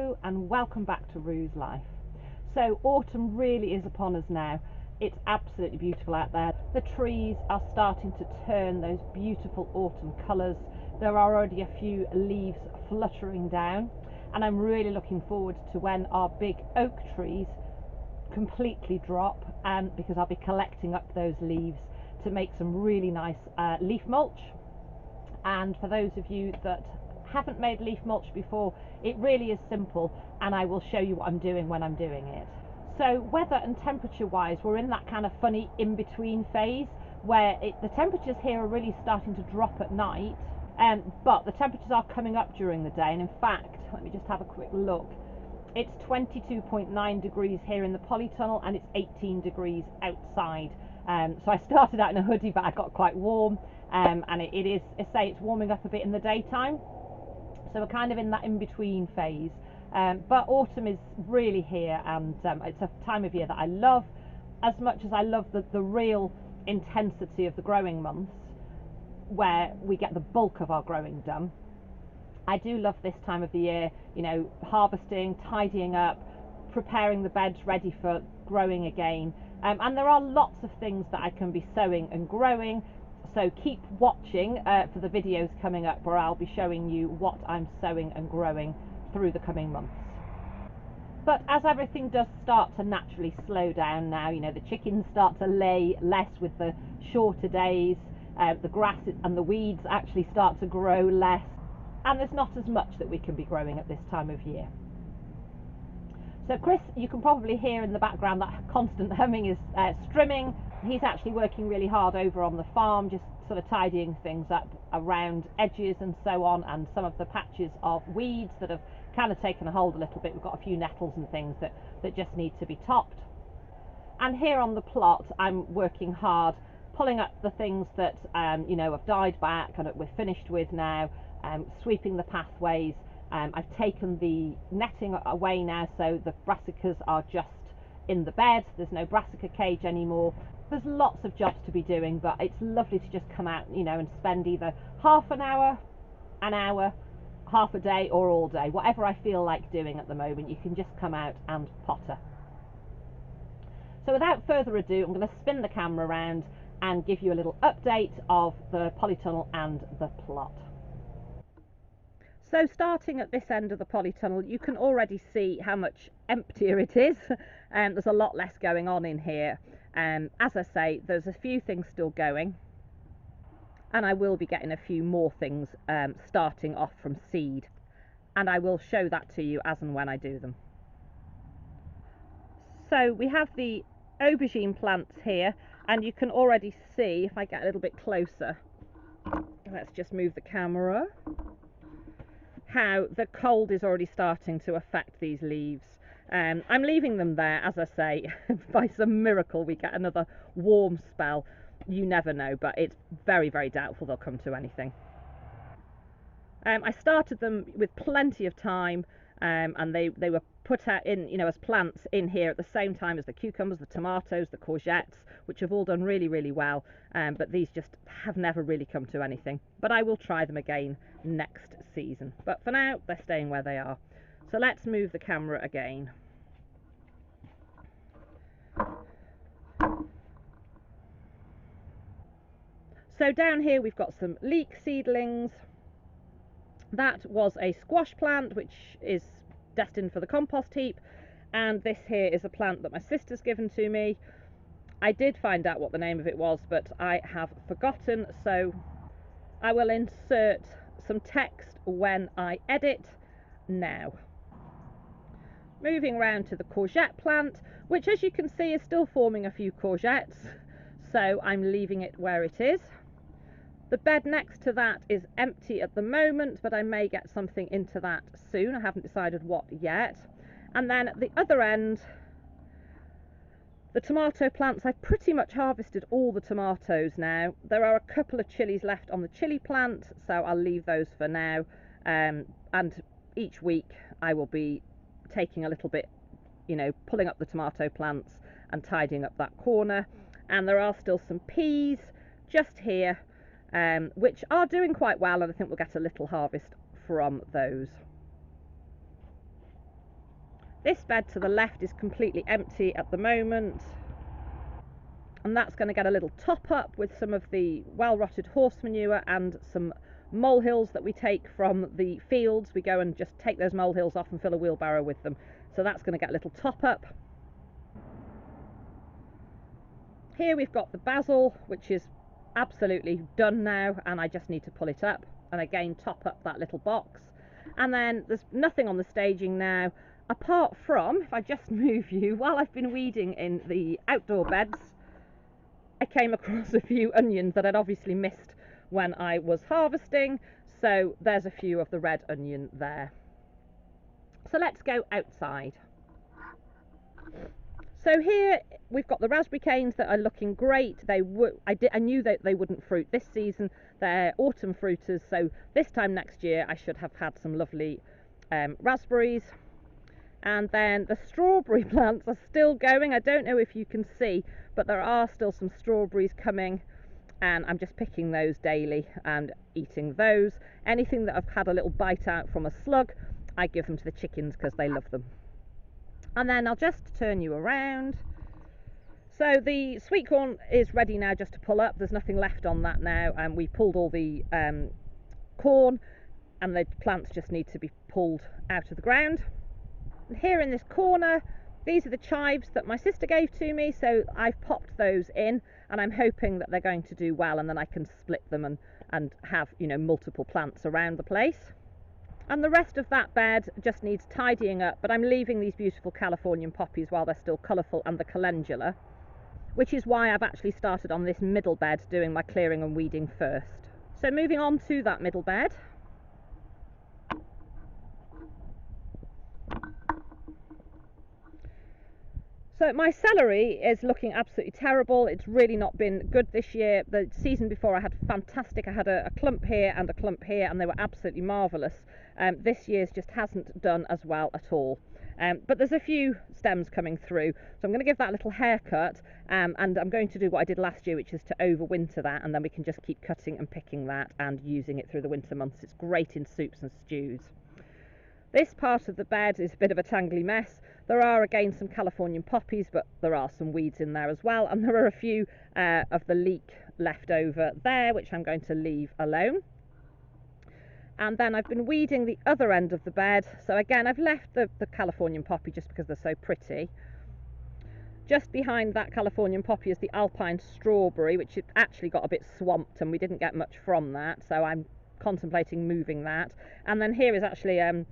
Hello and welcome back to Rue's Life. So autumn really is upon us now. It's absolutely beautiful out there. The trees are starting to turn those beautiful autumn colours. There are already a few leaves fluttering down, and I'm really looking forward to when our big oak trees completely drop, and because I'll be collecting up those leaves to make some really nice leaf mulch. And for those of you that haven't made leaf mulch before, it really is simple, and I will show you what I'm doing when I'm doing it. So weather and temperature wise, we're in that kind of funny in-between phase where the temperatures here are really starting to drop at night, but the temperatures are coming up during the day. And in fact, let me just have a quick look. It's 22.9 degrees here in the polytunnel, and it's 18 degrees outside. So I started out in a hoodie, but I got quite warm, and it is, it's warming up a bit in the daytime. So we're kind of in that in-between phase, but autumn is really here, and it's a time of year that I love as much as I love the real intensity of the growing months, where we get the bulk of our growing done. I do love this time of the year, you know, harvesting, tidying up, preparing the beds ready for growing again, and there are lots of things that I can be sowing and growing. So keep watching for the videos coming up where I'll be showing you what I'm sowing and growing through the coming months. But as everything does start to naturally slow down now, you know, the chickens start to lay less with the shorter days, the grass and the weeds actually start to grow less, and there's not as much that we can be growing at this time of year. So Chris, you can probably hear in the background that constant humming is strimming. He's actually working really hard over on the farm, just sort of tidying things up around edges and so on, and some of the patches of weeds that have kind of taken a hold a little bit. We've got a few nettles and things that just need to be topped. And here on the plot, I'm working hard, pulling up the things that you know, have died back and that we're finished with now, sweeping the pathways. I've taken the netting away now, so the brassicas are just in the bed. There's no Brassica Cage anymore. There's lots of jobs to be doing, but it's lovely to just come out, you know, and spend either half an hour, half a day, or all day, whatever I feel like doing at the moment. You can just come out and potter. So without further ado, I'm going to spin the camera around and give you a little update of the polytunnel and the plot. So starting at this end of the polytunnel, you can already see how much emptier it is. There's a lot less going on in here. As I say, there's a few things still going, and I will be getting a few more things starting off from seed, and I will show that to you as and when I do them. So we have the aubergine plants here, and you can already see, if I get a little bit closer, let's just move the camera, how the cold is already starting to affect these leaves. I'm leaving them there, as I say. By some miracle we get another warm spell, you never know, but it's very, very doubtful they'll come to anything. I started them with plenty of time, and they were put out in, you know, as plants in here at the same time as the cucumbers, the tomatoes, the courgettes, which have all done really, really well, but these just have never really come to anything. But I will try them again next season, but for now they're staying where they are. So let's move the camera again. So down here we've got some leek seedlings. That was a squash plant which is destined for the compost heap, and this here is a plant that my sister's given to me. I did find out what the name of it was, but I have forgotten, so I will insert some text when I edit now. Moving round to the courgette plant, which, as you can see, is still forming a few courgettes, so I'm leaving it where it is. The bed next to that is empty at the moment, but I may get something into that soon. I haven't decided what yet. And then at the other end, the tomato plants, I've pretty much harvested all the tomatoes now. There are a couple of chilies left on the chili plant, so I'll leave those for now. And each week I will be taking a little bit, you know, pulling up the tomato plants and tidying up that corner. And there are still some peas just here, which are doing quite well, and I think we'll get a little harvest from those. This bed to the left is completely empty at the moment, and that's going to get a little top up with some of the well-rotted horse manure and some molehills that we take from the fields. We go and just take those molehills off and fill a wheelbarrow with them, so that's going to get a little top up. Here we've got the basil, which is absolutely done now, and I just need to pull it up and again top up that little box. And then there's nothing on the staging now, apart from, if I just move you, while I've been weeding in the outdoor beds, I came across a few onions that I'd obviously missed when I was harvesting, so there's a few of the red onion there. So let's go outside. So here we've got the raspberry canes that are looking great. I knew that they wouldn't fruit this season. They're autumn fruiters, so this time next year I should have had some lovely raspberries. And then the strawberry plants are still going. I don't know if you can see, but there are still some strawberries coming, and I'm just picking those daily and eating those. Anything that I've had a little bite out from a slug, I give them to the chickens because they love them. And then I'll just turn you around. So the sweet corn is ready now just to pull up. There's nothing left on that now, and we pulled all the corn, and the plants just need to be pulled out of the ground. And here in this corner, these are the chives that my sister gave to me, so I've popped those in, and I'm hoping that they're going to do well, and then I can split them and have, you know, multiple plants around the place. And the rest of that bed just needs tidying up, but I'm leaving these beautiful Californian poppies while they're still colourful, and the calendula, which is why I've actually started on this middle bed doing my clearing and weeding first. So moving on to that middle bed. So my celery is looking absolutely terrible. It's really not been good this year. The season before I had fantastic. I had a clump here and a clump here, and they were absolutely marvellous. This year's just hasn't done as well at all. But there's a few stems coming through, so I'm going to give that a little haircut, and I'm going to do what I did last year, which is to overwinter that, and then we can just keep cutting and picking that and using it through the winter months. It's great in soups and stews. This part of the bed is a bit of a tangly mess. There are again some Californian poppies, but there are some weeds in there as well, and there are a few of the leek left over there, which I'm going to leave alone. And then I've been weeding the other end of the bed. So again, I've left the Californian poppy just because they're so pretty. Just behind that Californian poppy is the alpine strawberry, which actually got a bit swamped and we didn't get much from that, so I'm contemplating moving that. And then here is actually a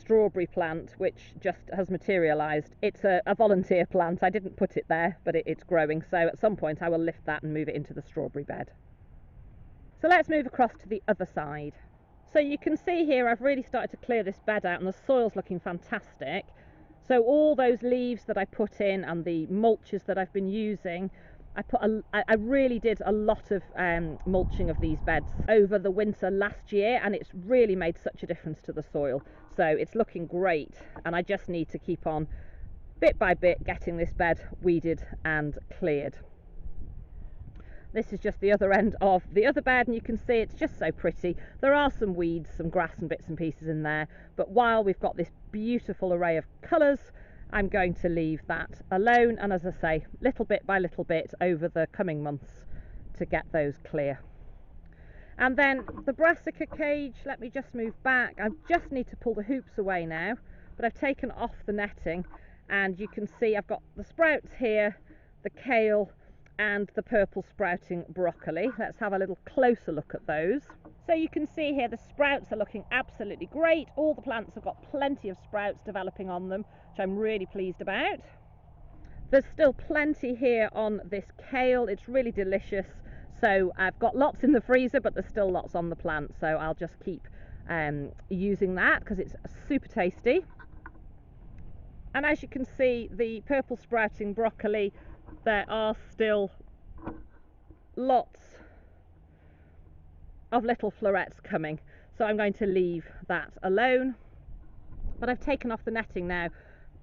strawberry plant which just has materialised. It's a volunteer plant. I didn't put it there, but it's growing, so at some point I will lift that and move it into the strawberry bed. So let's move across to the other side. So you can see here I've really started to clear this bed out, and the soil's looking fantastic. So all those leaves that I put in and the mulches that I've been using, I really did a lot of mulching of these beds over the winter last year, and it's really made such a difference to the soil. So it's looking great, and I just need to keep on bit by bit getting this bed weeded and cleared. This is just the other end of the other bed, and you can see it's just so pretty. There are some weeds, some grass and bits and pieces in there, but while we've got this beautiful array of colours, I'm going to leave that alone, and as I say, little bit by little bit over the coming months to get those clear. And then the Brassica Cage, let me just move back. I just need to pull the hoops away now, but I've taken off the netting, and you can see I've got the sprouts here, the kale and the purple sprouting broccoli. Let's have a little closer look at those. So you can see here the sprouts are looking absolutely great. All the plants have got plenty of sprouts developing on them, which I'm really pleased about. There's still plenty here on this kale. It's really delicious. So I've got lots in the freezer, but there's still lots on the plant, so I'll just keep using that because it's super tasty. And as you can see, the purple sprouting broccoli, there are still lots of little florets coming, so I'm going to leave that alone. But I've taken off the netting now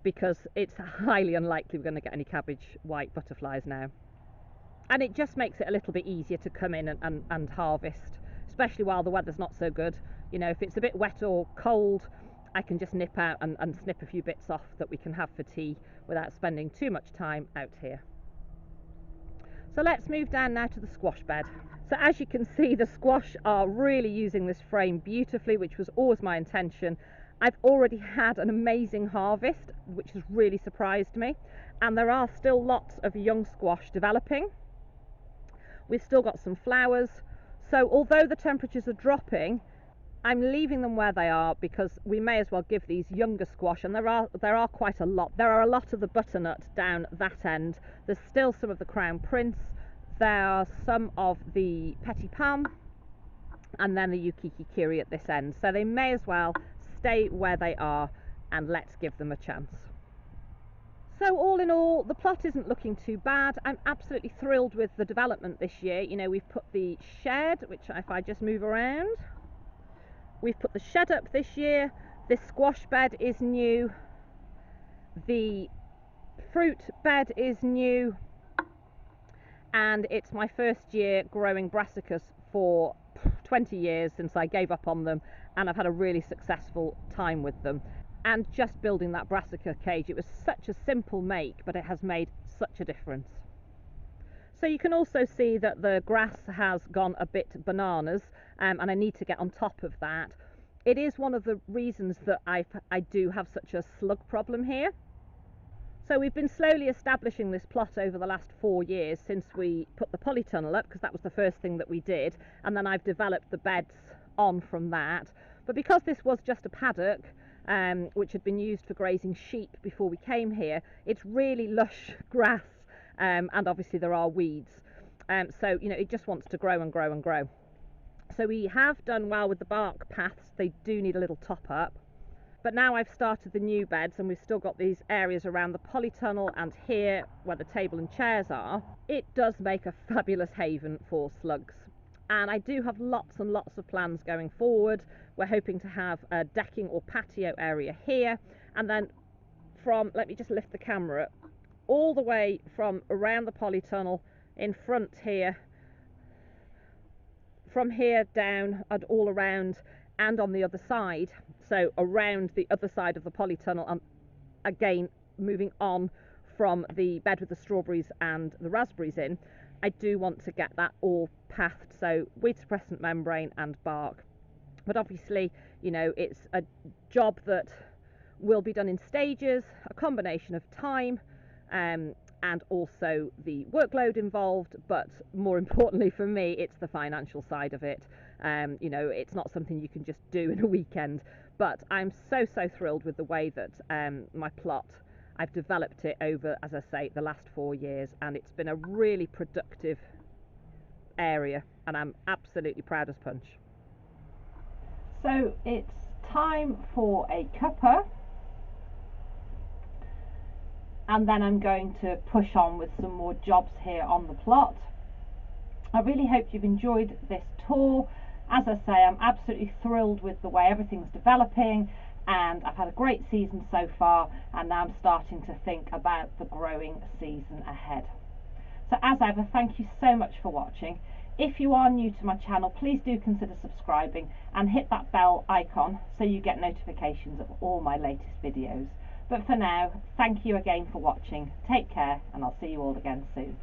because it's highly unlikely we're going to get any cabbage white butterflies now, and it just makes it a little bit easier to come in and harvest, especially while the weather's not so good. You know, if it's a bit wet or cold, I can just nip out and snip a few bits off that we can have for tea without spending too much time out here. So let's move down now to the squash bed. So as you can see, the squash are really using this frame beautifully, which was always my intention. I've already had an amazing harvest, which has really surprised me, and there are still lots of young squash developing. We've still got some flowers, so although the temperatures are dropping, I'm leaving them where they are because we may as well give these younger squash, and there are quite a lot. There are a lot of the butternut down that end. There's still some of the crown prince. There are some of the petit palm, and then the yukiki kiri at this end. So they may as well stay where they are, and let's give them a chance. So all in all, the plot isn't looking too bad. I'm absolutely thrilled with the development this year. You know, we've put the shed, which if I just move around, we've put the shed up this year. This squash bed is new. The fruit bed is new. And it's my first year growing brassicas for 20 years since I gave up on them, and I've had a really successful time with them. And just building that Brassica cage, it was such a simple make, but it has made such a difference. So you can also see that the grass has gone a bit bananas, and I need to get on top of that. It is one of the reasons that I do have such a slug problem here. So we've been slowly establishing this plot over the last 4 years since we put the polytunnel up, because that was the first thing that we did, and then I've developed the beds on from that. But because this was just a paddock, which had been used for grazing sheep before we came here, it's really lush grass, and obviously there are weeds, so you know, it just wants to grow and grow and grow. So we have done well with the bark paths. They do need a little top up, but now I've started the new beds, and we've still got these areas around the polytunnel and here where the table and chairs are. It does make a fabulous haven for slugs, and I do have lots and lots of plans going forward. We're hoping to have a decking or patio area here, and then from, let me just lift the camera, all the way from around the polytunnel in front here, from here down and all around, and on the other side, so around the other side of the polytunnel, and again moving on from the bed with the strawberries and the raspberries in. I do want to get that all pathed, so weed suppressant membrane and bark. But obviously, you know, it's a job that will be done in stages, a combination of time and also the workload involved, but more importantly for me, it's the financial side of it. You know, it's not something you can just do in a weekend, but I'm so thrilled with the way that my plot, I've developed it over, as I say, the last 4 years, and it's been a really productive area, and I'm absolutely proud as punch. So it's time for a cuppa, and then I'm going to push on with some more jobs here on the plot. I really hope you've enjoyed this tour. As I say, I'm absolutely thrilled with the way everything's developing, and I've had a great season so far, and now I'm starting to think about the growing season ahead. So as ever, thank you so much for watching. If you are new to my channel, please do consider subscribing and hit that bell icon so you get notifications of all my latest videos. But for now, thank you again for watching. Take care, and I'll see you all again soon.